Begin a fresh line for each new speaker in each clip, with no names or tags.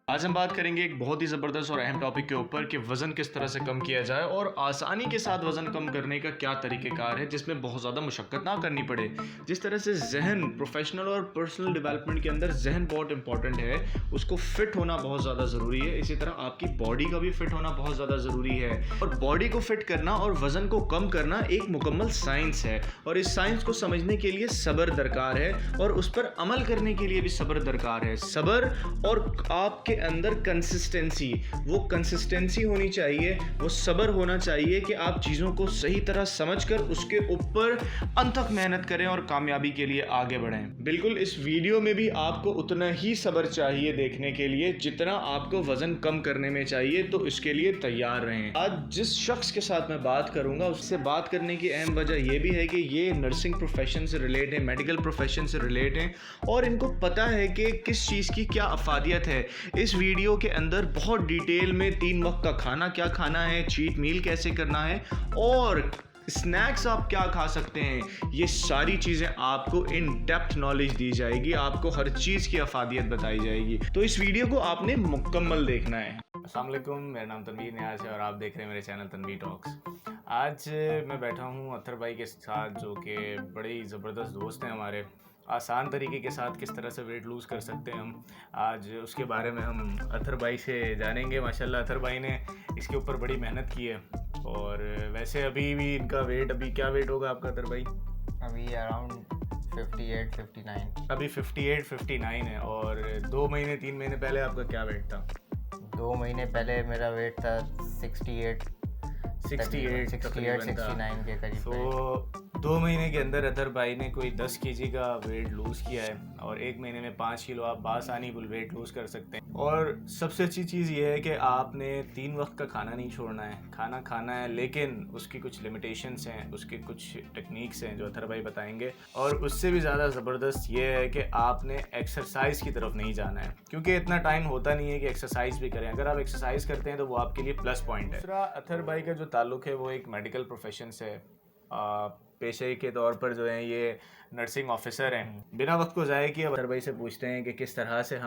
आज हम बात करेंगे एक बहुत ही ज़बरदस्त और अहम टॉपिक के ऊपर कि वज़न किस तरह से कम किया जाए और आसानी के साथ वज़न कम करने का क्या तरीक़ेकार है जिसमें बहुत ज़्यादा मुशक्क़त ना करनी पड़े। जिस तरह से ज़हन प्रोफेशनल और पर्सनल डेवलपमेंट के अंदर ज़हन बहुत इंपॉर्टेंट है, उसको फ़िट होना बहुत ज़्यादा ज़रूरी है। इसी तरह आपकी बॉडी का भी फ़िट होना बहुत ज़्यादा ज़रूरी है और बॉडी को फ़िट करना और वज़न को कम करना एक मुकम्मल साइंस है और इस साइंस को समझने के लिए सब्र दरकार है और उस पर अमल करने के लिए भी सब्र दरकार है। सब्र और आपके अंदर कंसिस्टेंसी, वो कंसिस्टेंसी होनी चाहिए, वो सब्र होना चाहिए कि आप चीज़ों को सही तरह समझकर उसके ऊपर अनथक मेहनत करें और कामयाबी के लिए आगे बढ़ें। बिल्कुल इस वीडियो में भी आपको उतना ही सब्र चाहिए देखने के लिए जितना आपको वज़न कम करने में चाहिए, तो इसके लिए तैयार रहें। आज जिस शख्स के साथ मैं बात करूंगा उससे बात करने की अहम वजह यह भी है कि ये नर्सिंग प्रोफेशन से रिलेट है, मेडिकल प्रोफेशन से रिलेट हैं और इनको पता है कि किस चीज़ की क्या अफादियत है। इस वीडियो के अंदर बहुत डिटेल में 3 वक्त का खाना क्या खाना है, चीट मील कैसे करना है और स्नैक्स आप क्या खा सकते हैं, ये सारी चीज़ें आपको इन डेप्थ नॉलेज दी जाएगी, आपको हर चीज़ की अफादियत बताई जाएगी। तो इस वीडियो को आपने मुकम्मल देखना है।
अस्सलाम वालेकुम, मेरा नाम तनवीर नियाज़ है और आप देख रहे हैं मेरे चैनल तनवीर टॉक्स। आज मैं बैठा हूँ अत्तर भाई के साथ, जो कि बड़े ही ज़बरदस्त दोस्त हैं हमारे। आसान तरीके के साथ किस तरह से वेट लूज़ कर सकते हैं हम, आज उसके बारे में हम अत्तर भाई से जानेंगे। माशाल्लाह अत्तर भाई ने इसके ऊपर बड़ी मेहनत की है और वैसे अभी भी इनका वेट, अभी क्या वेट होगा आपका अत्तर भाई?
अभी अराउंड 58-59।
अभी 58-59 है। और 2 महीने 3 महीने पहले आपका क्या वेट था?
2 महीने पहले मेरा वेट था 68 69 के करीब।
तो 2 महीने के अंदर अतर भाई ने कोई 10 केजी का वेट लूज़ किया है और 1 महीने में 5 किलो आप बासानी वेट लूज़ कर सकते हैं। और सबसे अच्छी चीज़ ये है कि आपने 3 वक्त का खाना नहीं छोड़ना है, खाना खाना है, लेकिन उसकी कुछ लिमिटेशंस हैं, उसके कुछ टेक्निक्स हैं जो अतर भाई बताएंगे। और उससे भी ज़्यादा ज़बरदस्त ये है कि आपने एक्सरसाइज की तरफ नहीं जाना है, क्योंकि इतना टाइम होता नहीं है कि एक्सरसाइज भी करें। अगर आप एक्सरसाइज करते हैं तो वो आपके लिए प्लस पॉइंट है। दूसरा, अतर भाई का जो ताल्लुक़ है वो एक मेडिकल प्रोफेशन से है। पेशे के तौर पर जो है ये नर्सिंग ऑफिसर हैं। बिना वक्त को ज़ाया किए अतर भाई से पूछते हैं कि किस तरह से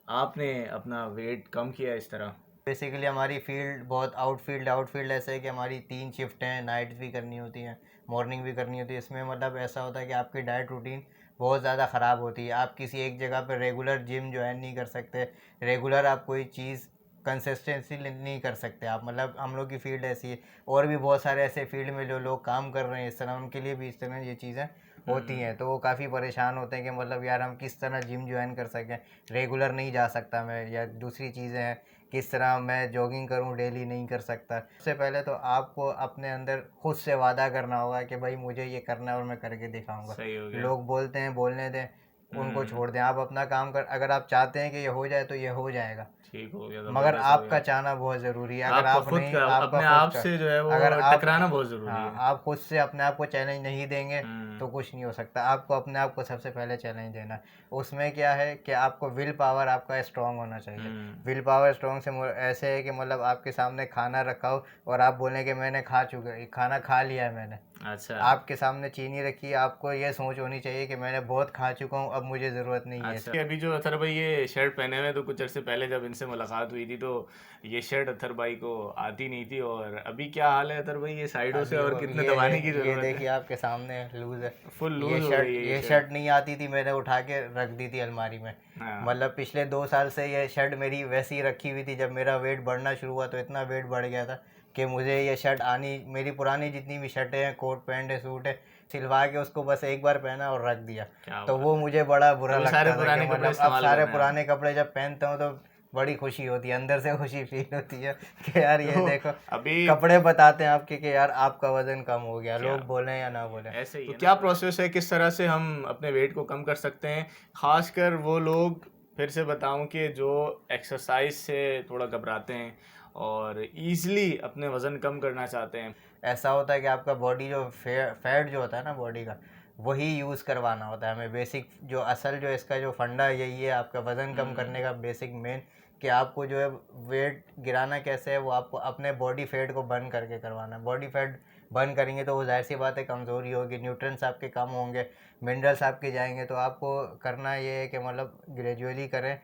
आपने अपना वेट कम किया इस तरह।
बेसिकली हमारी फील्ड बहुत आउटफील्ड ऐसे है कि हमारी 3 शिफ्ट हैं, नाइट्स भी करनी होती हैं, मॉर्निंग भी करनी होती है। इसमें मतलब ऐसा होता है कि आपकी डाइट रूटीन बहुत ज़्यादा ख़राब होती है। आप किसी एक जगह पर रेगुलर जिम ज्वाइन नहीं कर सकते, रेगुलर आप कोई चीज़ कंसिस्टेंसी नहीं कर सकते आप। मतलब हम लोग की फील्ड ऐसी है और भी बहुत सारे ऐसे फील्ड में जो लोग काम कर रहे हैं इस तरह, उनके लिए भी इस तरह ये चीज़ें होती हैं। तो वो काफ़ी परेशान होते हैं कि मतलब यार हम किस तरह जिम ज्वाइन कर सकें, रेगुलर नहीं जा सकता मैं, या दूसरी चीज़ें हैं किस तरह मैं जॉगिंग करूं, डेली नहीं कर सकता। सबसे पहले तो आपको अपने अंदर खुद से वादा करना होगा कि भाई मुझे ये करना है और मैं करके दिखाऊंगा।
सही हो गया।
लोग बोलते हैं बोलने दें, उनको छोड़ दें, आप अपना काम कर। अगर आप चाहते हैं कि ये हो जाए तो ये हो जाएगा,
ठीक हो गया,
मगर
ज़बरदस्त हो
आपका
गया।
चाहना बहुत ज़रूरी है। अगर
आपका
आप
खुद
नहीं,
का
आपका
अपने
खुद
आप
का,
से जो है वो
अगर आप
टकराना बहुत ज़रूरी
हाँ,
है।
आप खुद से अपने आप को चैलेंज नहीं देंगे तो कुछ नहीं हो सकता। आपको अपने आप को सबसे पहले चैलेंज देना है। उसमें क्या है कि आपको विल पावर आपका स्ट्रांग होना चाहिए। विल पावर स्ट्रांग से ऐसे है कि मतलब आपके सामने खाना रखा हो और आप बोलें कि मैंने खाना खा लिया है मैंने।
अच्छा,
आपके सामने चीनी रखी है, आपको ये सोच होनी चाहिए कि मैंने बहुत खा चुका हूँ, अब मुझे ज़रूरत नहीं है।
अच्छा। अभी जो अतर भाई ये शर्ट पहने हुए, तो कुछ अर्से पहले जब इनसे मुलाकात हुई थी तो ये शर्ट अतर भाई को आती नहीं थी। और अभी क्या हाल है अतर भाई, ये साइडों से और कितने दबाने की
ये
ज़रूरत
देखिए
है?
आपके सामने लूज है,
फुल लूज हो गई है
ये शर्ट नहीं आती थी, मैंने उठा के रख दी थी अलमारी में।
हाँ।
मतलब पिछले 2 साल से ये शर्ट मेरी वैसी ही रखी हुई थी। जब मेरा वेट बढ़ना शुरू हुआ तो इतना वेट बढ़ गया था कि मुझे ये शर्ट मेरी पुरानी जितनी भी शर्टें हैं, कोट पैंट है, सूट है, सिलवा के उसको बस एक बार पहना और रख दिया। तो वो मुझे बड़ा बुरा लगता था कि मतलब अब सारे पुराने कपड़े जब पहनता हूँ तो बड़ी खुशी होती है, अंदर से खुशी फील होती है कि यार ये देखो
अभी
कपड़े बताते हैं आपके कि यार आपका वजन कम हो गया, लोग बोले या ना बोले।
ऐसे ही तो क्या प्रोसेस है, किस तरह से हम अपने वेट को कम कर सकते हैं? खासकर वो लोग, फिर से बताऊं, कि जो एक्सरसाइज से थोड़ा घबराते हैं और ईज़िली अपने वज़न कम करना चाहते हैं।
ऐसा होता है कि आपका बॉडी जो फैट जो होता है ना बॉडी का, वही यूज़ करवाना होता है हमें। बेसिक जो असल जो इसका जो फंडा यही है आपका वज़न कम करने का बेसिक मेन, कि आपको जो है वेट गिराना कैसे है, वो आपको अपने बॉडी फैट को बर्न करके करवाना है। बॉडी फैट बर्न करेंगे तो वो जाहिर सी बात है कमज़ोरी होगी, न्यूट्रिएंट्स आपके कम होंगे, मिनरल्स आपके जाएंगे। तो आपको करना ये है कि मतलब ग्रेजुअली करें,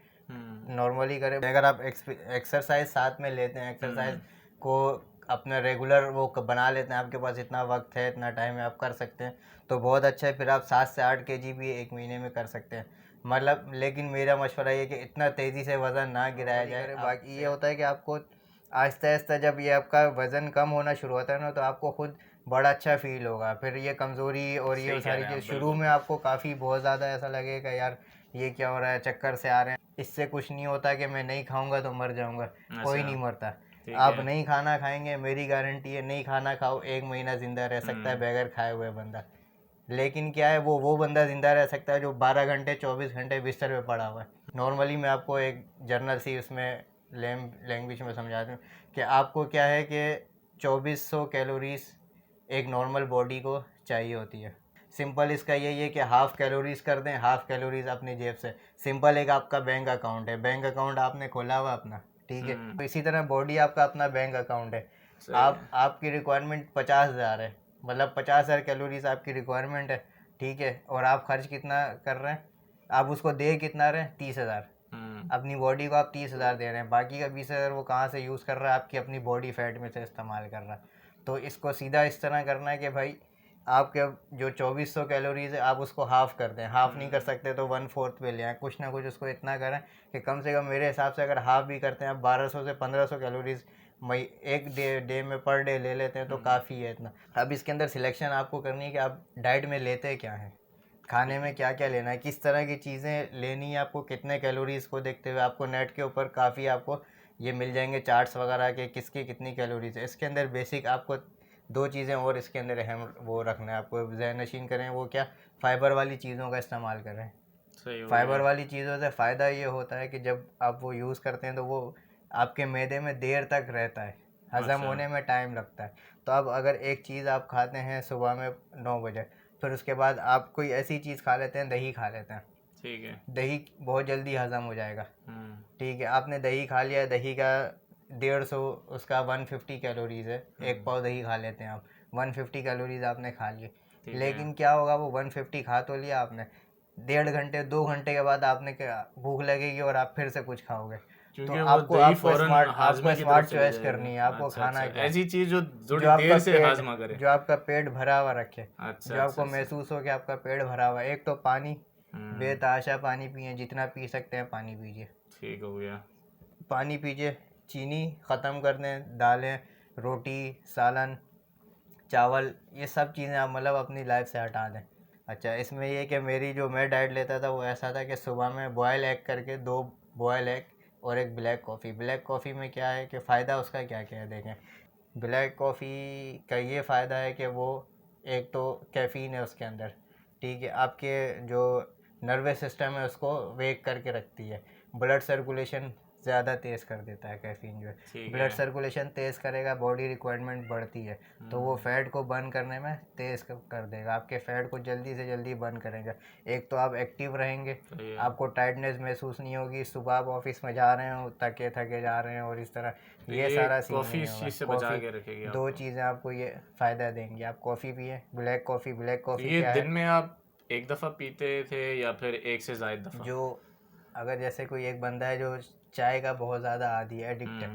नॉर्मली करें। अगर आप एक्सरसाइज साथ में लेते हैं, एक्सरसाइज को अपना रेगुलर वो बना लेते हैं, आपके पास इतना वक्त है, इतना टाइम है, आप कर सकते हैं, तो बहुत अच्छा है। फिर आप 7 से 8 केजी भी एक महीने में कर सकते हैं। मतलब लेकिन मेरा मशवरा ये है कि इतना तेज़ी से वज़न ना गिराया जाए। बाकी ये होता है कि आपको आहिस्ता आहिस्ता जब ये आपका वज़न कम होना शुरू होता है ना, तो आपको खुद बड़ा अच्छा फील होगा। फिर ये कमज़ोरी और ये सारी चीज़ शुरू में आपको काफ़ी बहुत ज़्यादा ऐसा लगेगा यार ये क्या हो रहा है, चक्कर से आ रहे हैं। इससे कुछ नहीं होता कि मैं नहीं खाऊंगा तो मर जाऊंगा, कोई नहीं मरता। आप नहीं खाना खाएंगे, मेरी गारंटी है, नहीं खाना खाओ, 1 महीना ज़िंदा रह सकता है बगैर खाए हुए बंदा। लेकिन क्या है, वो बंदा ज़िंदा रह सकता है जो 12 घंटे 24 घंटे बिस्तर पे पड़ा हुआ है। नॉर्मली मैं आपको एक जर्नल सी उसमें लैंग्वेज में समझाता हूँ कि आपको क्या है कि 2400 कैलोरीज एक नॉर्मल बॉडी को चाहिए होती है। सिंपल इसका यही है कि हाफ़ कैलोरीज कर दें, हाफ़ कैलोरीज अपनी जेब से। सिंपल एक आपका बैंक अकाउंट है, बैंक अकाउंट आपने खोला हुआ अपना, ठीक है। तो इसी तरह बॉडी आपका अपना बैंक अकाउंट है। आपकी रिक्वायरमेंट 50,000 है, मतलब 50,000 कैलोरीज आपकी रिक्वायरमेंट है, ठीक है। और आप खर्च कितना कर रहे हैं, आप उसको दे कितना रहे हैं, 30,000। अपनी बॉडी को आप 30,000 दे रहे हैं, बाकी का 20,000 वो कहाँ से यूज़ कर रहा है, आपकी अपनी बॉडी फैट में से इस्तेमाल कर रहा है। तो इसको सीधा इस तरह करना है कि भाई आपके जो 2400 कैलोरीज है आप उसको हाफ़ कर दें। हाफ़ नहीं कर सकते तो 1/4 पे ले आएँ, कुछ ना कुछ उसको इतना करें कि कम से कम मेरे हिसाब से अगर हाफ़ भी करते हैं आप 1200 से 1500 कैलोरीज एक डे में पर डे ले लेते हैं तो काफ़ी है इतना। अब इसके अंदर सिलेक्शन आपको करनी है कि आप डाइट में लेते क्या हैं, खाने में क्या क्या लेना है, किस तरह की चीज़ें लेनी है आपको, कितने कैलोरीज़ को देखते हुए। आपको नेट के ऊपर काफ़ी आपको ये मिल जाएंगे चार्ट्स वगैरह के किसकी कितनी कैलोरीज है। इसके अंदर बेसिक आपको 2 चीज़ें और इसके अंदर अहम वो रखना है, आपको ज़हन नशीन करें। वो क्या, फ़ाइबर वाली चीज़ों का इस्तेमाल करें। फ़ाइबर वाली चीज़ों से फ़ायदा ये होता है कि जब आप वो यूज़ करते हैं तो वो आपके मैदे में देर तक रहता है, हज़म होने में टाइम लगता है। तो अब अगर एक चीज़ आप खाते हैं सुबह में 9 बजे, फिर उसके बाद आप कोई ऐसी चीज़ खा लेते हैं, दही खा लेते हैं, ठीक है। दही बहुत जल्दी हज़म हो जाएगा, ठीक है। आपने दही खा लिया, दही का 150 उसका 150 कैलोरीज़ है, एक पाव दही खा लेते हैं आप, 150 कैलोरीज़ आपने खा लिए। लेकिन क्या होगा, वो 150 खा तो लिया आपने, 1.5 घंटे 2 घंटे के बाद आपने क्या भूख लगेगी और आप फिर से कुछ खाओगे। तो आपको स्मार्ट चॉइस करनी है, आपको खाना क्या
ऐसी चीज जो देर से हाजमा करे,
जो आपका पेट भरा हुआ रखे, जो आपको महसूस हो कि आपका पेट भरा हुआ है। एक तो पानी, बेतहाशा पानी पिए, जितना पी सकते हैं पानी पीजिए, ठीक हो गया। पानी पीजिए, चीनी ख़त्म कर दें, दालें, रोटी, सालन, चावल, ये सब चीज़ें आप मतलब अपनी लाइफ से हटा दें। अच्छा, इसमें ये कि मेरी जो मैं डाइट लेता था वो ऐसा था कि सुबह में बॉयल एग करके 2 बॉयल एग और एक ब्लैक कॉफ़ी। ब्लैक कॉफ़ी में क्या है कि फ़ायदा उसका क्या क्या है देखें। ब्लैक कॉफ़ी का ये फ़ायदा है कि वो एक तो कैफ़ीन है उसके अंदर, ठीक है। आपके जो नर्वस सिस्टम है उसको वेक करके रखती है, ब्लड सर्कुलेशन ज़्यादा तेज़ कर देता है कैफ़ीन जो है। ब्लड सर्कुलेशन तेज़ करेगा, बॉडी रिक्वायरमेंट बढ़ती है, तो वो फ़ैट को बर्न करने में तेज़ कर देगा, आपके फ़ैट को जल्दी से जल्दी बर्न करेगा। एक तो आप एक्टिव रहेंगे, आपको टायर्डनेस महसूस नहीं होगी, सुबह आप ऑफिस में जा रहे हो थके थके जा रहे हैं और इस तरह ये सारा सीन नहीं होगा। 2 चीज़ें आपको ये फ़ायदा देंगी। आप कॉफ़ी पिए, ब्लैक कॉफ़ी क्या है,
दिन में आप एक दफ़ा पीते थे या फिर एक से ज़्यादा दफ़ा?
जो अगर जैसे कोई एक बंदा है जो चाय का बहुत ज़्यादा आदी है, एडिक्ट है,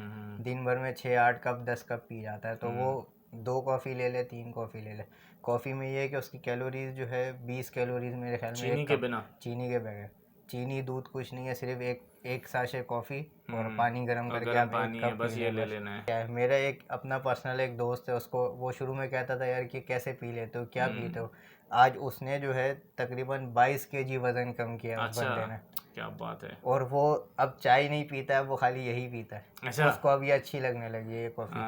दिन भर में 6-8 कप 10 कप पी जाता है, तो वो 2 कॉफ़ी ले ले, 3 कॉफ़ी ले ले। कॉफ़ी में ये है कि उसकी कैलोरीज जो है 20 कैलोरीज मेरे ख्याल में,
चीनी के बिना,
चीनी के बगैर, चीनी दूध कुछ नहीं है, सिर्फ एक साशे कॉफ़ी और पानी गर्म करके आप एक कप
बस ये ले लेना है।
क्या है, मेरा एक अपना पर्सनल एक दोस्त है, उसको वो शुरू में कहता था यार कि कैसे पी लेते हो, क्या पीते हो। आज उसने जो है तकरीबन 22 केजी वज़न कम किया उस बंदे ने।
क्या बात है।
और वो अब चाय नहीं पीता है, वो खाली यही पीता है। अच्छा, उसको अब ये अच्छी लगने लगी है ये कॉफ़ी,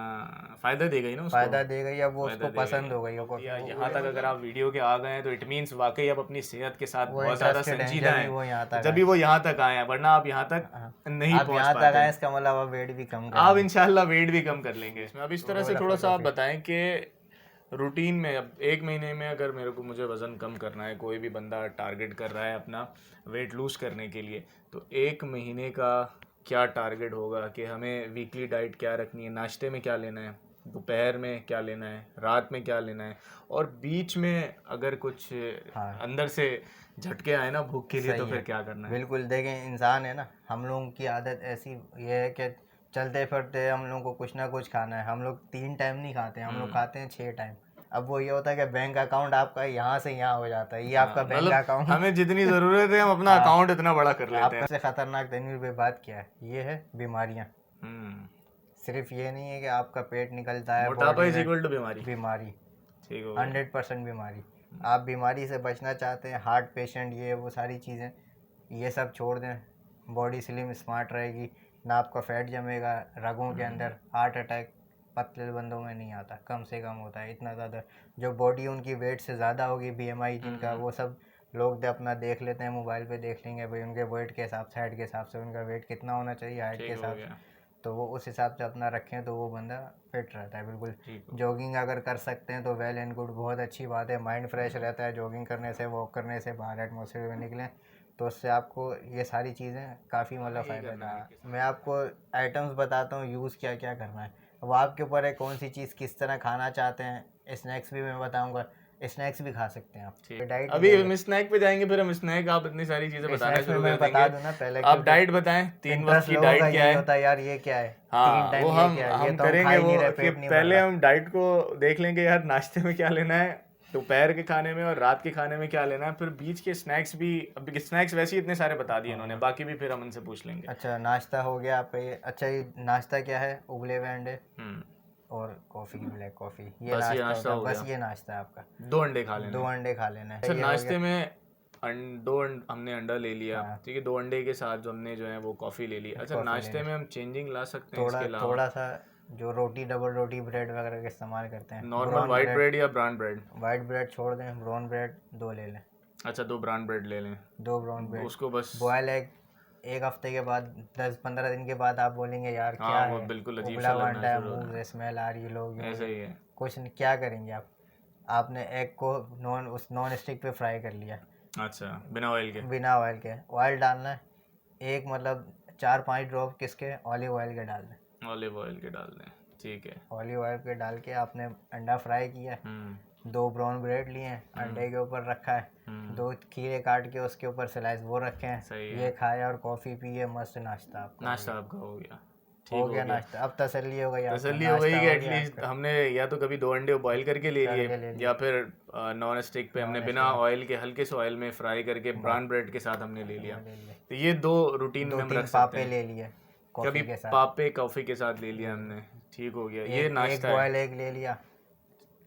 फ़ायदा दे गई ना उसको,
फ़ायदा दे गई, अब वो उसको पसंद हो गई है।
यहाँ तक अगर आप वीडियो के आ गए हैं तो इट मीन्स वाकई आप अपनी सेहत के साथ बहुत ज़्यादा संजीदा हैं, जब भी वो यहाँ तक आए हैं, वरना आप यहाँ तक नहीं पहुँच पाते।
इसका मतलब आप वेट भी कम
आप इंशाल्लाह वेट भी कम कर लेंगे। अब इस तरह से थोड़ा सा आप बताएं कि रूटीन में अब 1 महीने में अगर मुझे वज़न कम करना है, कोई भी बंदा टारगेट कर रहा है अपना वेट लूज़ करने के लिए, तो 1 महीने का क्या टारगेट होगा कि हमें वीकली डाइट क्या रखनी है, नाश्ते में क्या लेना है, दोपहर में क्या लेना है, रात में क्या लेना है, और बीच में अगर कुछ
हाँ।
अंदर से झटके आए ना भूख के लिए तो
सही
फिर
है।
क्या करना है?
बिल्कुल, देखें इंसान है ना, हम लोगों की आदत ऐसी ये है कि चलते फिरते हम लोगों को कुछ ना कुछ खाना है। हम लोग 3 टाइम नहीं खाते हैं, हम लोग खाते हैं 6 टाइम। अब वो ये होता है कि बैंक अकाउंट आपका यहाँ से यहाँ हो जाता है, ये आपका बैंक
मतलब
अकाउंट।
हमें जितनी ज़रूरत है हम अपना अकाउंट इतना बड़ा कर लेते हैं।
आपसे खतरनाक तरीके पे बात क्या है, ये है बीमारियाँ।
हम्म,
सिर्फ ये नहीं है कि आपका पेट निकलता है,
मोटापा
बॉडी
इज
में
इक्वल टू बीमारी।
बीमारी,
ठीक हो गया।
100% बीमारी। आप बीमारी से बचना चाहते हैं, हार्ट पेशेंट, ये वो सारी चीज़ें, ये सब छोड़ दें। बॉडी स्लिम स्मार्ट रहेगी, ना आपका फैट जमेगा रगों के अंदर। हार्ट अटैक पतले बंदों में नहीं आता, कम से कम होता है। इतना ज़्यादा जो बॉडी उनकी वेट से ज़्यादा होगी, बीएमआई जिनका, वो सब लोग अपना देख लेते हैं, मोबाइल पे देख लेंगे भाई उनके वेट के हिसाब से, हाइट के हिसाब से उनका वेट कितना होना चाहिए हाइट के
ठीक हो
हिसाब से,
गया।
तो वो उस हिसाब से अपना रखें तो वो बंदा फिट रहता है बिल्कुल।
ठीक हो।
जॉगिंग अगर कर सकते हैं तो वेल एंड गुड, बहुत अच्छी बात है। माइंड फ्रेश रहता है जॉगिंग करने से, वॉक करने से, बाहर एटमॉस्फेयर में निकलें तो उससे आपको ये सारी चीज़ें काफ़ी मतलब फ़ायदा। मैं आपको आइटम्स बताता हूँ यूज़ क्या क्या करना है, वो आपके ऊपर है कौन सी चीज़ किस तरह खाना चाहते हैं। स्नैक्स भी मैं बताऊँगा, स्नैक्स भी खा सकते हैं आप। डाइट
अभी हम स्नैक पे जाएंगे, फिर हम स्नैक, आप इतनी सारी चीजें बताना
स्नैक्स में
शुरू
मैं
कर
बता
देंगे।
दूं ना पहले,
आप डाइट बताएं, 3 वक्त
इंटरेस्ट
की
लोगों का
डाइट क्या
यही
है?
होता है यार, ये क्या है, 3
हाँ,
टाइम
वो
ये क्या है, ये
हम
तो हम खा
करेंगे
ही नहीं
वो
रहे,
कि
पेट नहीं भर
पहले
रहा।
हम डाइट को देख लेंगे यार, नाश्ते में क्या लेना है, दोपहर के खाने में और रात के खाने में क्या लेना है, फिर बीच के स्नैक्स भी। अभी स्नैक्स वैसे ही इतने सारे बता दिए इन्होंने, बाकी भी फिर हम उनसे पूछ लेंगे।
अच्छा नाश्ता हो गया आपका ये। अच्छा ये नाश्ता क्या है, उबले हुए अंडे
हम्म,
और कॉफ़ी, ब्लैक कॉफ़ी, ये
बस ये
नाश्ता
नाश्ता
होता है।
हो
बस
गया।
ये नाश्ता है आपका।
2 अंडे खा लेने
2
हैं।
अंडे खा लेना
अच्छा,
है, ये हो
नाश्ते
गया।
में हमने अंडा ले लिया,
हाँ।
ठीक है, 2 अंडे के साथ जो हमने जो है वो कॉफ़ी ले ली। अच्छा,
कॉफ़ी ले
नाश्ते
ली।
में हम चेंजिंग ला सकते हैं
थोड़ा
इसके अलावा?
थोड़ा सा जो रोटी, डबल रोटी, ब्रेड वगैरह का इस्तेमाल करते हैं।
Normal
brown
white
bread,
bread या ब्राउन ब्रेड?
वाइट ब्रेड छोड़ दें, ब्राउन ब्रेड 2 ले लें।
अच्छा, 2 ब्राउन ब्रेड ले लें।
2 ब्राउन ब्रेड।
उसको बस,
बॉयल एग, एक हफ्ते के बाद, 10-15 दिन के बाद आप बोलेंगे यार
हाँ,
क्या
वो
है,
बिल्कुल अजीब सा
उबला हुआ
लगना
अंडा है,
शुरू हो
मुंह
रहा
से स्मेल आ रही है, लोग
है। ऐसा ही है।
कुछ नहीं, क्या करेंगे आप, आपने एग को नॉन स्टिक पे फ्राई कर लिया
अच्छा, बिना ऑयल के?
बिना ऑयल के। ऑयल डालना है एक, मतलब 4-5 ड्रॉप किसके, ऑलिव ऑयल के डाल दें।
ऑलिव ऑयल के डाल दें, ठीक है।
ऑलिव ऑयल के डाल के आपने अंडा फ्राई किया,
हम्म
2 ब्राउन ब्रेड लिए हैं, अंडे के ऊपर रखा है, 2 खीरे काट के उसके ऊपर स्लाइस वो रखे हैं,
सही है।
ये खाया और कॉफ़ी पिए, मस्त नाश्ता आपका
नाश्ता आपका हो गया, ठीक
हो
हो
गया।
गया।
नाश्ता अब तसल्ली हो गई आपको,
तसल्ली हो गई
नाश्ता
कि
हो गया
एटलीस्ट
आपका।
हमने या तो कभी 2 अंडे बॉईल करके ले लिए,
करके ले लिए।
या फिर नॉन स्टिक पे हमने
नॉन
बिना
स्टिक।
ऑयल के हल्के से ऑयल में फ्राई करके ब्राउन ब्रेड के साथ हमने ले लिया।
ले लिए।
तो ये 2 रूटीन में हम
2-3
रख सकते
पापे
हैं।
ले लिए
कभी
कॉफ़ी के साथ।
पापे कॉफ़ी के साथ ले लिया हमने, ठीक हो गया, ये
एक
नाश्ता है।
बॉयल एग ले लिया,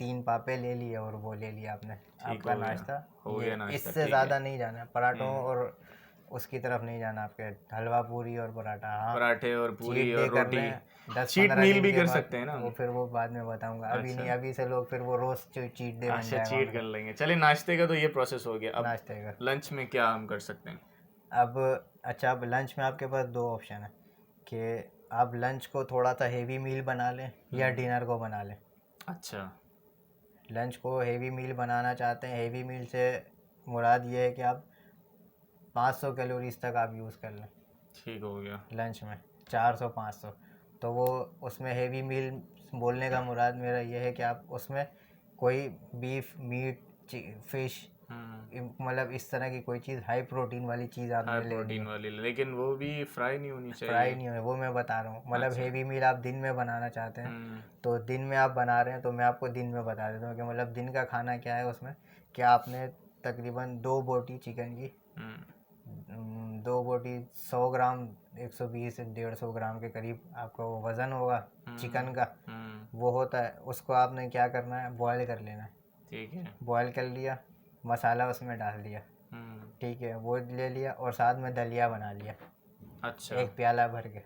3 पापे ले लिए और वो ले लिया आपने, आपका
हो गया।
नाश्ता
हो
ये।
गया नाश्ता,
इससे
ठीक है।
ज़्यादा नहीं जाना पराठों और उसकी तरफ नहीं जाना, आपके हलवा पूरी और पराठा। हाँ,
पराठे और पूरी
चीट
और
डे कर
रोटी।
लें
चीट
10-15
मील
दिन
भी
के
कर
बाद,
सकते हैं ना
वो
हम?
फिर वो बाद में बताऊंगा, अभी
अच्छा।
नहीं, अभी से लोग फिर वो रोज़ चीट डे बन
अच्छा,
जाएगा
चीट कर लेंगे। चलिए, नाश्ते का तो ये प्रोसेस हो गया। अब
नाश्ते का।
लंच में क्या हम कर सकते हैं?
अब अच्छा, अब लंच में आपके पास 2 ऑप्शन है कि आप लंच को थोड़ा सा हेवी मील बना लें या डिनर को बना लें।
अच्छा,
लंच को हेवी मील बनाना चाहते हैं, हेवी मील से मुराद ये है कि आप 500 कैलोरीज तक आप यूज़ कर लें
ठीक हो गया।
लंच में, 400-500। तो वो उसमें हेवी मील बोलने का मुराद मेरा ये है कि आप उसमें कोई बीफ, मीट, फिश, मतलब इस तरह की कोई चीज़ हाई प्रोटीन वाली चीज़
हाई
आपने लेनी
प्रोटीन
है।
वाली, लेकिन वो भी फ्राई नहीं होनी
फ्राई
चाहिए।
नहीं है, वो मैं बता रहा हूँ, मतलब
अच्छा।
हेवी मील आप दिन में बनाना चाहते हैं
हम्म
तो दिन में आप बना रहे हैं तो मैं आपको दिन में बता देता हूँ कि मतलब दिन का खाना क्या है उसमें। क्या आपने तकरीबन 2 बोटी चिकन की,
हम्म
2 बोटी 100 ग्राम, 120 से 150 ग्राम के करीब आपका वो वज़न होगा चिकन का, वो होता है। उसको आपने क्या करना है, बॉयल कर लेना है।
ठीक है।
बॉयल कर लिया, मसाला उसमें डाल दिया, ठीक है, वो ले लिया और साथ में दलिया बना लिया
अच्छा,
1 प्याला भर के।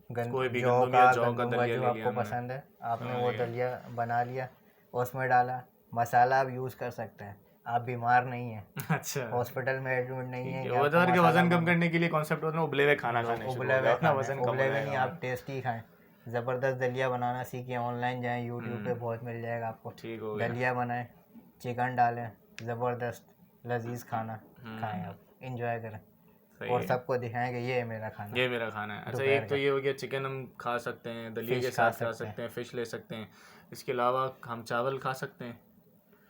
कोई भी
जौ
गंदम
का,
या जौ का
गंदम का,
दलिया
जो
ले लिया
आपको
हमने।
पसंद है, आपने
समझ
वो
गया।
दलिया बना लिया, उसमें डाला। मसाला आप यूज़ कर सकते हैं, आप बीमार नहीं हैं,
अच्छा,
हॉस्पिटल में एडमिट नहीं है
ठीक
कि
है। वो तो
आपको
के
मसाला
वजन कम
बना।
करने के लिए कॉन्सेप्ट होता है उबले हुए खाना खाने शुरू
उबले
हो
हुए
गया, अपना
खाना,
वजन कम हो
उबले हुए नहीं,
जाएगा।
आप टेस्टी खाएं। ज़बरदस्त दलिया बनाना सीखें, ऑनलाइन जाएं, यूट्यूब पे बहुत मिल जाएगा आपको।
ठीक हो गया।
दलिया बनाएं, चिकन डालें, ज़बरदस्त लजीज खाना खाएं, आप इंजॉय करें।
सही
और
है।
सबको दिखाएं कि ये है मेरा खाना।
ये मेरा खाना है। अच्छा,
दोपहर
एक तो
का
ये हो गया, चिकन हम खा सकते हैं, दलिए
फिश
के
खा
साथ खा
सकते हैं।
सकते हैं, फिश ले सकते हैं। इसके अलावा हम चावल खा सकते हैं।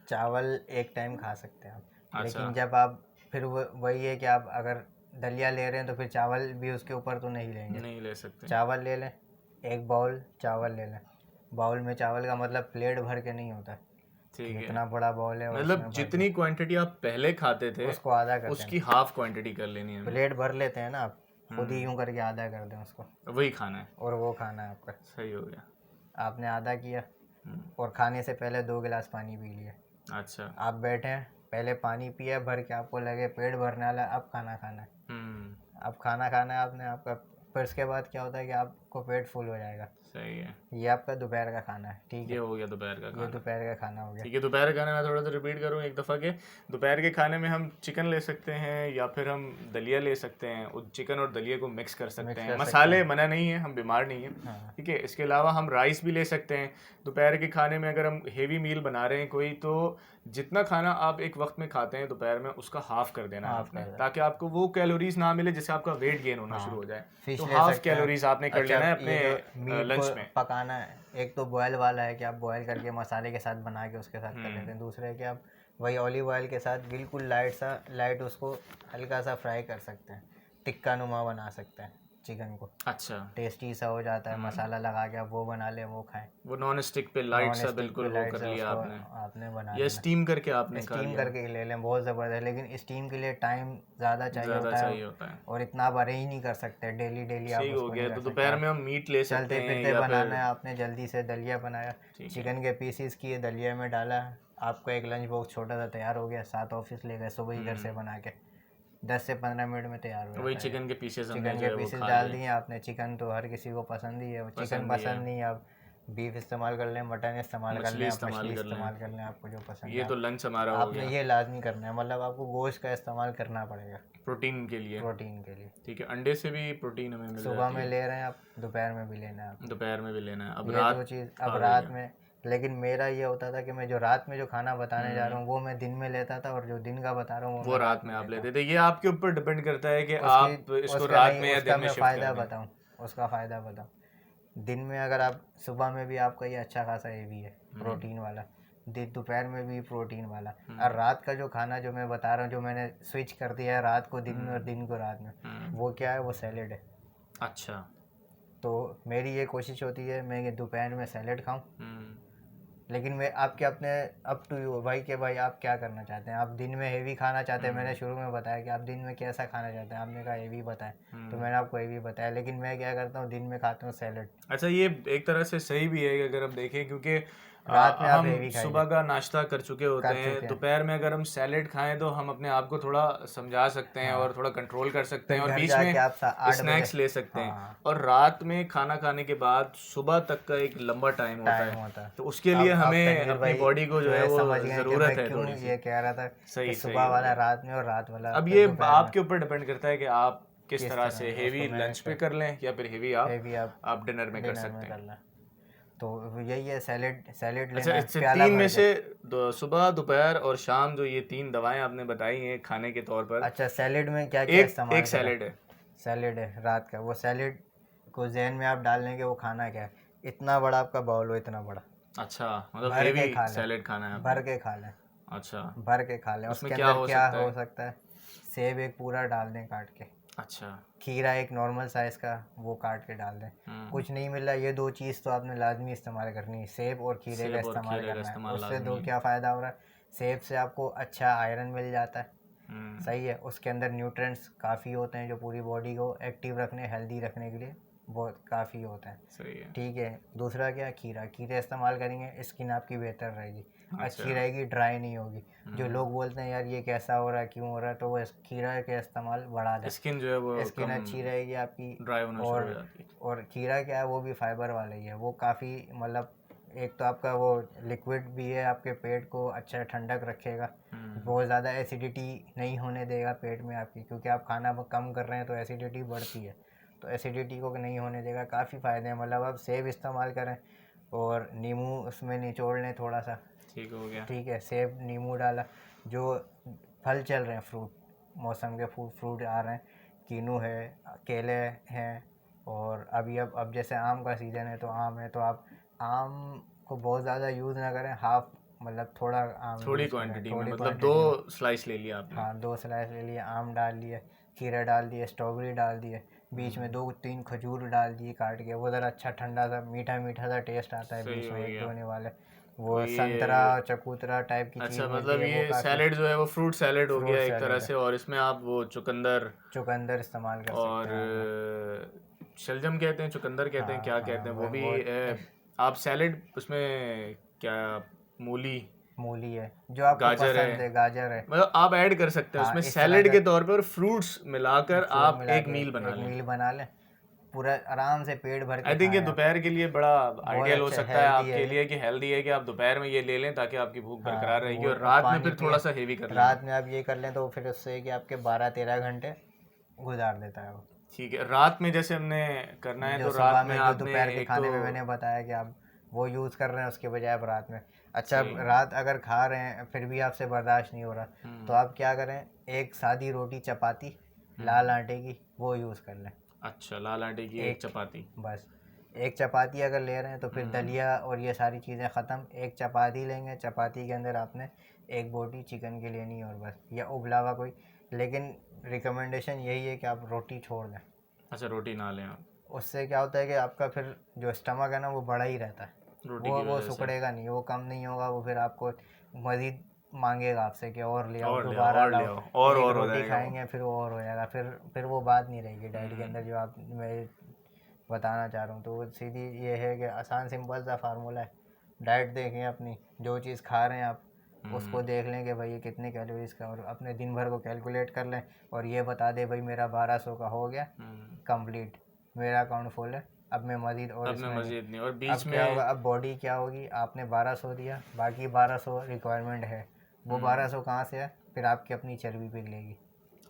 चावल एक टाइम खा सकते हैं आप,
अच्छा।
लेकिन जब आप फिर वही है कि आप अगर दलिया ले रहे हैं तो फिर चावल भी उसके ऊपर तो नहीं लेंगे।
नहीं ले सकते।
चावल ले लें, एक बाउल चावल ले लें। बाउल में चावल का मतलब प्लेट भर के नहीं होता कि
ठीक है,
इतना बड़ा बाउल है और
मतलब
उसमें भर
जितनी क्वांटिटी आप पहले खाते
के
थे
उसको आधा करते
उसकी
हैं।
हाफ क्वांटिटी कर लेनी है हमें।
प्लेट भर लेते हैं ना आप, खुद ही यूं करके आधा कर दें उसको,
वही खाना है।
और वो खाना है आपका।
सही हो गया।
आपने आधा किया
हम्म,
और खाने से पहले 2 गिलास पानी पी लिया।
अच्छा।
आप बैठे हैं, पहले पानी पिया भर के, आपको लगे पेट भरने वाला, अब खाना खाना है। अब खाना खाना है आपने, आपका फिर उसके बाद क्या होता है कि आपको पेट फुल हो जाएगा।
सही है।
ये आपका दोपहर का खाना है, ठीक
ये
है।
हो गया दोपहर का
ये
खाना।
दोपहर का खाना हो गया।
ठीक है, दोपहर के खाने में थोड़ा सा रिपीट करूँ एक दफ़ा के, दोपहर के खाने में हम चिकन ले सकते हैं या फिर हम दलिया ले सकते हैं, उस चिकन और दलिया को मिक्स कर सकते हैं।
कर सकते
मसाले मना नहीं है, हम बीमार नहीं हैं।
हाँ,
ठीक है, इसके अलावा हम राइस भी ले सकते हैं। दोपहर के खाने में अगर हम हेवी मील बना रहे हैं कोई, तो जितना खाना आप एक वक्त में खाते हैं दोपहर में उसका हाफ कर देना है
हाफ
आपने,
कर देना।
ताकि आपको वो कैलोरीज ना मिले जिससे आपका वेट गेन होना शुरू हो जाए।
फिश
तो
ले
हाफ
सकते हैं।
कैलोरीज आपने कर
अच्छा,
लेना है
ये
अपने
जो मीट
लंच
को
में।
पकाना है, एक तो बॉयल वाला है कि आप बॉयल करके मसाले के साथ बना के उसके साथ कर लेते हैं। दूसरा है कि आप वही ऑलिव ऑयल के साथ बिल्कुल लाइट उसको हल्का सा फ्राई कर सकते हैं, टिक्का नुमा बना सकते हैं चिकन को।
अच्छा,
टेस्टी सा हो जाता है, मसाला लगा के आप वो बना लें, वो खाएं।
वो नॉन स्टिक पे लाइट सा
नॉन-स्टिक
बिल्कुल
पे
वो
लाइट
कर
से
लिया
उसको
आपने,
आपने बना
या
लेना।
स्टीम करके आपने खा
स्टीम
लिया।
करके ले लें, बहुत ज़बरदस्त। लेकिन स्टीम के लिए टाइम ज़्यादा चाहिए
ज़्यादा
होता
चाहिए
है,
होता है।
और इतना बार ही नहीं कर सकते, डेली डेली आप
सही हो
उसको
गया।
नहीं
तो
कर सकते।
दोपहर में हम मीट ले सकते
चलते
हैं
फिरते
या
बनाना
फिर
है आपने, जल्दी से दलिया बनाया,
ठीक है।
चिकन के पीसीस किए, दलिया में डाला, आपका एक लंच बॉक्स छोटा सा तैयार हो गया। 7 ऑफिस ले गए सुबह ही घर से बना के, 10 से 15 मिनट में तैयार हो
वही
जाता है।
चिकन के पीसेस हमने
चिकन
जो
के
है वो
पीसेस
खा
डाल
लिए।
दिए आपने। चिकन तो हर किसी को पसंद ही है, वो चिकन
पसंद ही है।
पसंद नहीं, आप बीफ इस्तेमाल कर लें, मटन इस्तेमाल कर
मछली
लें, आप
इस्तेमाल
मछली
कर लें।
इस्तेमाल कर लें, आपको जो पसंद
ये
है।
तो लंच हमारा हो
आपने
गया
ये लाजमी करना है, मतलब आपको गोश्त का इस्तेमाल करना पड़ेगा
प्रोटीन के लिए।
प्रोटीन के लिए।
ठीक है, अंडे से भी प्रोटीन हमें मिल
सुबह
जाती
में
है,
ले रहे हैं आप, दोपहर में भी लेना है आप,
दोपहर में भी लेना है। अब
ये
रात
दो चीज़।
आ
अब
गई
रात
है।
में, लेकिन मेरा ये होता था कि मैं जो रात में जो खाना बताने जा रहा हूँ वो मैं दिन में लेता था, और जो दिन का बता रहा हूँ
वो
मैं
रात में आप
लेता
लेते थे। ये आपके ऊपर डिपेंड करता है कि
हूँ।
आप इसको रात में या
उसका
दिन में
मैं
शिफ्ट
फ़ायदा
करेंगे।
बताऊँ, उसका फ़ायदा बताऊँ। दिन में अगर आप, सुबह में भी आपका ये अच्छा खासा ये भी है प्रोटीन वाला, दोपहर में भी प्रोटीन वाला, और रात का जो खाना जो मैं बता रहा हूँ, जो मैंने स्विच कर दिया है रात को दिन में और दिन को रात में, वो क्या है, वो सैलेड है।
अच्छा।
तो मेरी ये कोशिश होती है मैं ये दोपहर में सैलेड खाऊं,
हम्म,
लेकिन मैं आपके अपने अप टू यू भाई कि भाई आप क्या करना चाहते हैं। आप दिन में हेवी खाना चाहते हैं, मैंने शुरू में बताया कि आप दिन में कैसा खाना चाहते हैं, आपने कहा हेवी बताएं, तो मैंने आपको हेवी बताया। लेकिन मैं क्या करता हूँ, दिन में खाता हूँ सैलेड,
अच्छा, ये एक तरह से सही भी है कि अगर हम देखें, क्योंकि
रात में आप
हम
हेवी खाइए।
सुबह का नाश्ता कर चुके होते
कर
हैं,
चुके हैं।
दोपहर में अगर हम सैलेड खाएं तो हम अपने आप को थोड़ा समझा सकते हैं और थोड़ा कंट्रोल कर सकते हैं, और
घर
बीच
जाके आप
में
8
स्नैक्स
बजे
ले सकते हैं।
हाँ,
और रात में खाना खाने के बाद सुबह तक का एक लंबा टाइम होता
टाइम
है,
होता है।
तो उसके लिए
अब
हमें
तनवीर
अपनी
भाई
बॉडी को जो है वो
समझ गए कि
ज़रूरत
मैं
है
क्यों
थोड़ी सी।
ये कह रहा था कि
सही
सुबह
हो
वाला
गया।
रात में और रात वाला
अब
फिर
ये
दोपहर में।
आपके ऊपर डिपेंड करता है कि आप किस तरह से
तरह
हेवी
उसको
लंच
manage
पे कर लें या फिर हेवी
हेवी
आप डिनर में कर
डिनर
सकते
में
हैं।
करना। तो यही है, सैलेड
अच्छा,
लेना है,
इससे
प्याला
तीन में
भर
से
के।
सुबह, दोपहर और शाम, जो ये 3 दवाएं आपने बताई हैं खाने के तौर पर,
अच्छा, सैलेड में क्या क्या
एक
इस्तेमाल
एक
करें।
सैलेड है।
सैलेड है रात का, वो सैलेड को जहन में आप डाल लें कि वो खाना क्या है। इतना बड़ा आपका बाउल हो, इतना बड़ा,
अच्छा, मतलब
भर के
हेवी
खा लें,
सैलेड खाना है
भर
आपने।
के खा लें,
अच्छा,
भर के खा लें।
उसमें
उसके
क्या
अंदर
हो
क्या
सकता
हो
है?
सकता है, सेब एक पूरा डाल दें काट के,
अच्छा।
खीरा एक नॉर्मल साइज़ का वो काट के डाल दें। कुछ नहीं मिल रहा, ये 2 चीज़ तो आपने लाजमी इस्तेमाल करनी है, सेब और खीरे का
सेब और
इस्तेमाल
खीरे का
करना है।
इस्तेमाल
उससे
लाजमी
दो
है।
क्या फ़ायदा हो रहा है, सेब से आपको अच्छा आयरन मिल जाता है, सही है। उसके अंदर न्यूट्रिएंट्स काफ़ी होते हैं जो पूरी बॉडी को एक्टिव रखने, हेल्दी रखने के लिए बहुत काफ़ी होते हैं,
सही है।
ठीक है। दूसरा क्या, खीरा, खीरा इस्तेमाल करेंगे, स्किन आपकी बेहतर रहेगी, अच्छी
अच्छा।
रहेगी, ड्राई नहीं होगी। जो लोग बोलते हैं यार ये कैसा हो रहा है, क्यों हो रहा है, तो वो खीरा का इस्तेमाल बढ़ा दें,
स्किन जो है वो
स्किन
कम
अच्छी रहेगी आपकी।
ड्राई होना शुरू हो जाती है।
और खीरा क्या है, वो भी फाइबर वाला ही है, वो काफ़ी मतलब एक तो आपका वो लिक्विड भी है, आपके पेट को अच्छा ठंडक रखेगा, बहुत ज़्यादा एसिडिटी नहीं होने देगा पेट में आपकी, क्योंकि आप खाना कम कर रहे हैं तो एसिडिटी बढ़ती है, तो एसिडिटी को नहीं होने देगा। काफ़ी फ़ायदे हैं, मतलब आप सेब इस्तेमाल करें और नींबू उसमें निचोड़ लें थोड़ा सा,
ठीक हो गया।
ठीक है। सेब नींबू डाला, जो फल चल रहे हैं, फ्रूट, मौसम के फ्रूट आ रहे हैं, कीनू है, केले हैं, और अभी अब जैसे आम का सीज़न है तो आम है, तो आप आम को बहुत ज़्यादा यूज़ ना करें, हाफ मतलब थोड़ा आम
थोड़ी
यूज़ करें,
क्वांटिटी में,
थोड़ी
मतलब
क्वांटिटी में।
2 स्लाइस ले लिया आपने।
हाँ, 2 स्लाइस ले लिए, आम डाल लिए, खीरा डाल दिए, स्ट्रॉबेरी डाल दिए, बीच में 2-3 खजूर डाल दिए काट के, वो ज़रा अच्छा ठंडा सा मीठा मीठा सा टेस्ट आता है
सही
बीच
हो
में एक
गया।
दोने वाले।
तो
वो संतरा
ये
चकोतरा टाइप की
अच्छा,
चीज़ मिलती
मतलब
है, वो
ये
काफ़ी
सैलेड जो है वो फ्रूट सैलेड हो
फ्रूट
गया एक तरह
सैलेड है,
से, और इसमें आप वो चुकंदर
चुकंदर इस्तेमाल कर
और
सकते हैं आप।
शलजम कहते हैं, चुकंदर कहते हैं,
हाँ
क्या
हाँ,
कहते हैं वो भी
वो
आप सैलेड उसमें क्या, मूली,
मूली है जो आपको
गाजर
पसंद है,
है,
गाजर है।
मतलब आप ऐड कर सकते हैं
हाँ,
उसमें
इस तरह
सैलेड
का
के तौर पे, और फ्रूट्स मिलाकर
फ्रूट
आप
मिला
एक
के
मील बना
एक
लें।
मील बना लें, पूरा आराम से पेट भर के
आई थिंक ये
खाएं आप।
दोपहर के लिए बड़ा
बहुत
आइडियल हो
अच्छा
सकता है
हेल्दी है
आपके
ये।
लिए, कि हेल्दी है कि आप दोपहर में ये ले लें ताकि आपकी भूख
हाँ,
बरकरार रहेगी,
वो
और
अब
रात में
पानी
फिर
पिए,
थोड़ा सा हेवी कर लेंगे।
रात में आप ये कर लें तो फिर उससे कि आपके 12-13 घंटे गुजार देता है वो।
ठीक है, रात में जैसे हमने करना है
जो
तो
सुबह
रात में
में जो
आपने
दोपहर के
एक तो
खाने में मैंने बताया कि आप वो यूज़ कर रहे हैं, उसके बजाय आप रात में, अच्छा अब
सही,
रात अगर खा रहे हैं फिर भी आपसे बर्दाश्त नहीं हो रहा, तो आप क्या करें, एक सादी रोटी चपाती लाल आटे की वो यूज़ कर लें।
अच्छा, लाल आटे की एक
एक
चपाती।
बस एक चपाती अगर ले रहे हैं तो फिर दलिया और ये सारी चीज़ें ख़त्म, एक चपाती लेंगे, चपाती के अंदर आपने एक बोटी चिकन की लेनी है और बस, या उबला हुआ कोई, लेकिन रिकमेंडेशन यही है कि आप रोटी छोड़ दें।
अच्छा, रोटी ना लें आप,
उससे क्या होता है कि आपका फिर जो स्टमक है ना वो बड़ा ही रहता है,
रोटी
वो
की
वो
वजह से।
सिकुड़ेगा नहीं, वो कम नहीं होगा, वो फिर आपको मज़ीद मांगेगा आपसे कि और ले आओ,
और ले आओ,
दोबारा
और ले
लाओ।
आओ,
एक
और हो
रोटी
जाएगा वो।
खाएंगे फिर वो और हो जाएगा, फिर वो बात नहीं रहेगी डाइट के अंदर जो आप मैं बताना चाह रहा हूँ। तो वो सीधी ये है कि आसान सिंपल सा फार्मूला है, डाइट देखें अपनी, जो चीज़ खा रहे हैं आप उसको देख लें कि भाई ये कितने कैलोरीज का, और अपने दिन भर को कैलकुलेट कर लें और ये बता दे भाई मेरा 1200 का हो गया कंप्लीट, मेरा अकाउंट फुल है, अब मैं मज़ीद और
अब मैं
इसमें नहीं।
मजीद नहीं, और
अब
बीच
क्या होगा,
में
अब बॉडी क्या होगी, आपने 1200 दिया, बाकी 1200 रिक्वायरमेंट है, वो 1200 कहाँ से है, फिर आपकी अपनी चर्बी पिघलेगी,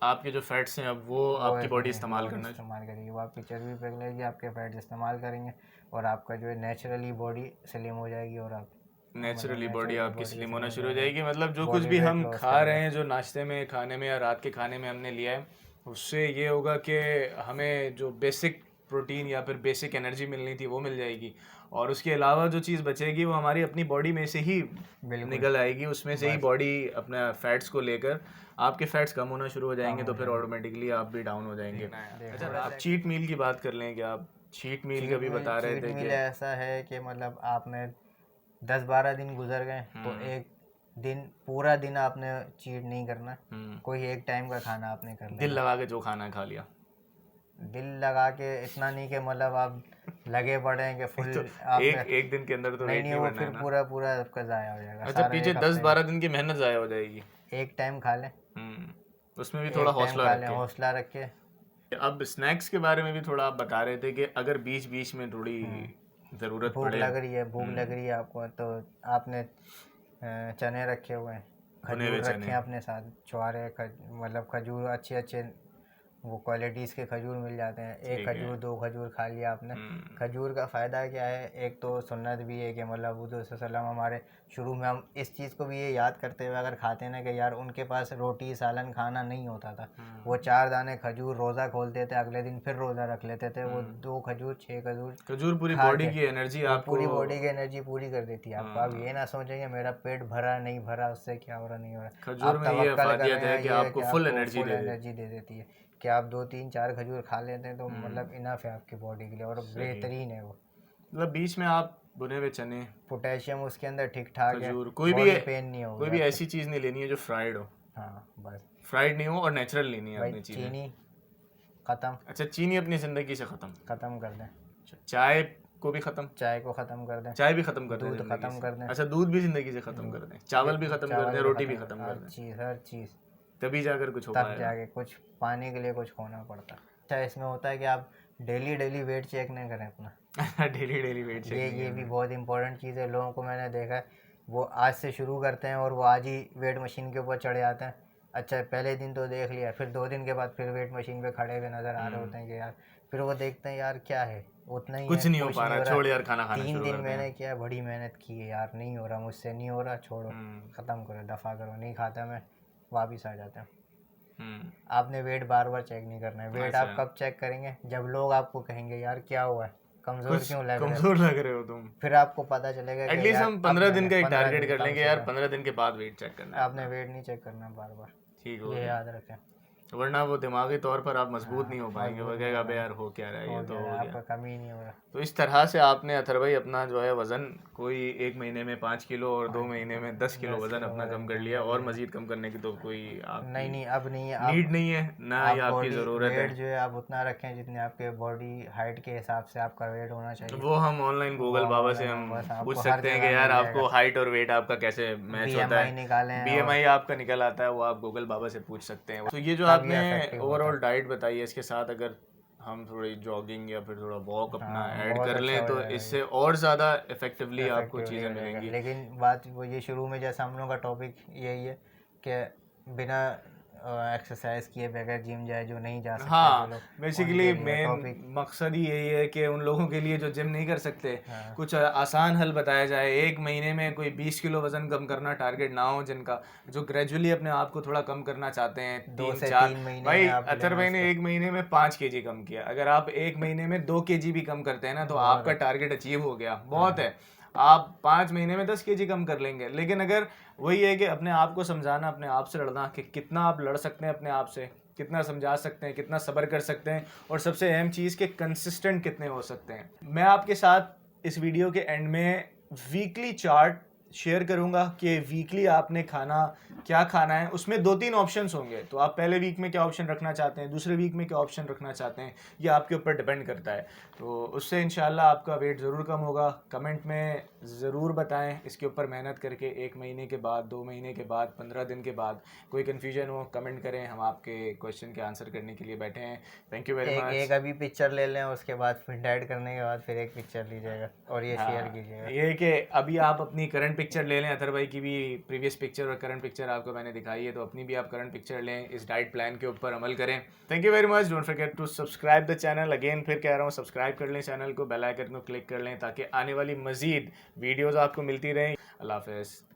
आपके जो फैट्स हैं अब वो आपकी बॉडी इस्तेमाल करना
इस्तेमाल करेगी, वो आपकी चर्बी पिघलेगी, आपके फैट इस्तेमाल करेंगे, और आपका जो है नेचुरली बॉडी स्लिम हो जाएगी, और आप
नेचुरली बॉडी
नेचुरली
आपकी
बॉडी
स्लिम
स्लिम
होना
हो
शुरू हो
जाएगी,
जाएगी। मतलब जो कुछ
बॉडी
भी
वेट
हम
लॉस
खा रहे
करेगा।
हैं, जो नाश्ते में, खाने में या रात के खाने में हमने लिया है, उससे ये होगा कि हमें जो बेसिक प्रोटीन या फिर बेसिक एनर्जी मिलनी थी वो मिल जाएगी, और उसके अलावा जो चीज़ बचेगी वो हमारी अपनी बॉडी में से ही
बिल्कुल
निकल आएगी, उसमें से ही
बस
बॉडी अपना फैट्स को लेकर, आपके फैट्स कम होना शुरू हो जाएंगे,
हो
तो फिर
जाएंगे।
ऑटोमेटिकली आप भी डाउन हो जाएंगे।
देखो
अच्छा, आप चीट मील की बात कर लें कि आप चीट मील का भी बता रहे
चीट
थे
मील
कि
ऐसा है कि मतलब आपने 10-12 दिन गुजर गए तो एक दिन पूरा दिन आपने चीट नहीं करना, कोई एक टाइम का खाना आपने कर
दिल
लेना,
लगा के जो खाना खा लिया,
दिल लगा के इतना नहीं कि मतलब आप लगे पड़े हैं कि फुल
तो
आपने,
एक दिन के अंदर तो
नहीं
वेट
नहीं
नहीं
वो
बढ़ना
फिर
है ना।
पूरा पूरा आपका ज़ाया हो जाएगा
अच्छा,
सारा
पीछे
एक
दस
हफ्ते
बारह दिन की मेहनत ज़ाया हो जाएगी।
का। एक टाइम खा लें,
उसमें भी थोड़ा
एक टाइम
हौसला
खा लें,
रखें।
हौसला रखे।
अब स्नैक्स के बारे में भी थोड़ा आप बता रहे थे कि अगर बीच बीच में थोड़ी ज़रूरत
भूख
पड़े,
लग रही है, भूख लग रही है आपको, तो आपने चने रखे हुए हैं,
भुने हुए
खजूर रखे
चने,
हैं अपने साथ, छुआरे मतलब खजूर अच्छे अच्छे वो क्वालिटीज़ के खजूर मिल जाते हैं, एक
ठीक है।
खजूर 2 खजूर खा लिया आपने। खजूर का फ़ायदा क्या है, एक तो सुन्नत भी है कि मतलब हुज़ूर सल्लल्लाहु अलैहि वसल्लम हमारे शुरू में, हम इस चीज़ को भी ये याद करते हुए अगर खाते हैं ना कि यार उनके पास रोटी सालन खाना नहीं होता था, वो 4 दाने खजूर रोज़ा खोलते थे, अगले दिन फिर रोज़ा रख लेते थे, वो 2 खजूर 6 खजूर
खजूर पूरी
खा
बॉडी
के
की एनर्जी
वो
आपको,
पूरी बॉडी की एनर्जी पूरी कर देती है आपको। आप ये ना सोचेंगे मेरा पेट भरा नहीं भरा, उससे क्या हो रहा नहीं हो रहा,
खजूर
आप
में ये
तवक्कल
अफादियत
करें
है कि
ये
आपको फुल एनर्जी
फुल
दे दे।
एनर्जी दे देती है, कि आप 2-3-4 खजूर खा लेते हैं तो मतलब इनफ है आपकी बॉडी के लिए, और बेहतरीन है वो।
मतलब बीच में आप भुने हुए चने,
पोटेशियम उसके अंदर ठीक ठाक है,
खजूर,
बॉडी पेन नहीं
कोई
होगी
भी
आपको।
ऐसी चीज़ नहीं लेनी है जो फ्राइड हो,
हाँ बस
फ्राइड नहीं हो, और नेचुरल लेनी है
भाई,
अपनी चीज़ें।
चीनी ख़त्म
अच्छा, चीनी अपनी ज़िंदगी से ख़त्म।
ख़त्म कर दें,
अच्छा, चाय को भी ख़त्म,
चाय को ख़त्म कर दें,
चाय भी ख़त्म कर दें
दूध
ज़िंदगी
ख़त्म
से।
कर दें,
अच्छा, दूध भी ज़िंदगी से ख़त्म कर दें, चावल भी ख़त्म कर
चावल
दें,
भी
रोटी भी
ख़त्म,
ख़त्म कर दें,
हर चीज़,
तभी जाकर कुछ हो
तब
पाएगा।
जाके कुछ पाने के लिए कुछ खोना पड़ता है। अच्छा, इसमें होता है कि आप डेली वेट चेक नहीं करें अपना,
डेली वेट चेक
ये भी बहुत इंपॉर्टेंट चीज़ है। लोगों को मैंने देखा है वो आज से शुरू करते हैं और वो आज ही वेट मशीन के ऊपर चढ़े आते हैं। अच्छा, पहले दिन तो देख लिया, फिर 2 दिन के बाद फिर वेट मशीन पे खड़े हुए नज़र आ रहे होते हैं कि यार, फिर वो देखते हैं यार क्या है, उतना ही
कुछ
है,
नहीं हो
कुछ
पा
नहीं
रहा,
हो रहा।
छोड़ यार, खाना खाना
3
शुरू
दिन
करते
मैंने
हैं।
किया, बड़ी मेहनत की है यार, नहीं हो रहा मुझसे, नहीं हो रहा, छोड़ो, ख़त्म करो, दफ़ा करो, नहीं खाता मैं, वापस आ जाता हूँ। आपने वेट बार बार चेक नहीं करना है। वेट आप
अच्छा।
कब चेक करेंगे? जब लोग आपको कहेंगे यार क्या हुआ है, कमजोर
कुछ
क्यों लग रहे हो,
कमजोर लग रहे हो तुम।
फिर आपको पता चलेगा कि
एटलीस्ट
यार
हम
अब
15 दिन
मैंने
का एक
15
टारगेट
दिन
कर
कम
लेंगे
से
यार,
कम।
15 दिन के बाद वेट चेक करना है
आपने
अपना।
वेट नहीं चेक करना बार बार,
ठीक हो
ये
गया,
याद रखें।
वरना वो दिमागी तौर पर आप मजबूत नहीं हो पाएंगे, वो
मजबूत नहीं
कहेगा
हो
अबे यार
पाएंगे,
हो क्या रहा है,
हो
ये तो
गया
हो
आपका
गया।
कमी ही नहीं होगा।
तो इस तरह से आपने अथर भाई अपना जो है वज़न कोई 1 महीने में 5 किलो और 2 महीने में 10 किलो
10
वज़न
किलो
अपना
वजन
कम कर
कम
लिया,
कर
और
लिया।
मज़ीद कम करने की तो कोई
नहीं
आपकी
नहीं, अब नहीं है।
नीड नहीं है ना,
आप
ये आपकी
बॉडी
ज़रूरत
वेट
है।
जो है आप उतना रखें जितने आपके बॉडी हाइट के हिसाब से आपका वेट होना चाहिए।
वो हम ऑनलाइन गूगल
वो
बाबा से
ऑनलाइन
हम
बस
पूछ
आपको हर
सकते हैं
जगह
कि यार
मिल
आपको
जाएगा।
हाइट और वेट आपका कैसे मैच होता
BMI
है।
निकालें और
BMI आपका निकल आता है, वो आप गूगल बाबा से पूछ सकते हैं। तो ये जो
तब ये
आपने
effective होता
ओवरऑल डाइट बताई है, इसके साथ अगर हम थोड़ी जॉगिंग या फिर थोड़ा वॉक अपना
हाँ,
ऐड
बहुत
कर
अच्छा
लें
हो
तो
जाएगा
इससे और ज़्यादा इफेक्टिवली आपको
इफेक्टिवली
चीज़ें
हो जाएगा।
मिलेंगी।
लेकिन बात वो ये शुरू में जैसा हम लोग का टॉपिक यही है कि बिना एक्सरसाइज किए बगैर जिम जाए जो नहीं जा सकते जो
हाँ,
लोग,
बेसिकली
उनके लिए
मेन
टॉपिक।
मकसद ही यही है कि उन लोगों के लिए जो जिम नहीं कर सकते,
हाँ,
कुछ आसान हल बताया जाए। 1 महीने में कोई 20 किलो वजन कम करना टारगेट ना हो, जिनका जो ग्रेजुअली अपने आप को थोड़ा कम करना चाहते हैं,
2
3
से
4।
3 महीने
भाई
में आप
अतर
लें
भाई ने
उसको।
1 महीने में 5 केजी कम किया, अगर आप 1 महीने में 2 केजी भी कम करते हैं ना, तो
बहुत
आपका
है।
टारगेट अचीव हो गया, बहुत है। आप 5 महीने में 10 केजी कम कर लेंगे। लेकिन अगर वही है कि अपने आप को समझाना, अपने आप से लड़ना कि कितना आप लड़ सकते हैं अपने आप से, कितना समझा सकते हैं, कितना सब्र कर सकते हैं, और सबसे अहम चीज़ कि कंसिस्टेंट कितने हो सकते हैं। मैं आपके साथ इस वीडियो के एंड में वीकली चार्ट शेयर करूंगा कि वीकली आपने क्या खाना है। उसमें 2-3 ऑप्शंस होंगे, तो आप पहले वीक में क्या ऑप्शन रखना चाहते हैं, दूसरे वीक में क्या ऑप्शन रखना चाहते हैं, ये आपके ऊपर डिपेंड करता है। तो उससे इंशाल्लाह आपका वेट ज़रूर कम होगा। कमेंट में ज़रूर बताएं इसके ऊपर मेहनत करके। 1 महीने के बाद, 2 महीने के बाद, 15 दिन के बाद कोई कन्फ्यूजन हो कमेंट करें, हम आपके क्वेश्चन के आंसर करने के लिए बैठे हैं। थैंक यू वेरी
एक
मच।
अभी पिक्चर ले लें, उसके बाद फिर डाइट करने के बाद फिर एक पिक्चर लीजिएगा और ये शेयर कीजिएगा।
ये कि अभी आप अपनी करंट पिक्चर ले लें, अतर भाई की भी प्रीवियस पिक्चर और करंट पिक्चर आपको मैंने दिखाई है, तो अपनी भी आप करंट पिक्चर लें, इस डाइट प्लान के ऊपर अमल करें। Thank you very much. Don't forget to subscribe the channel. Again फिर कह रहा हूँ, सब्सक्राइब कर लें चैनल को, बेल आइकन को क्लिक कर लें ताकि आने वाली मजीद वीडियोज़ आपको मिलती रहें। अल्लाह हाफ़िज़।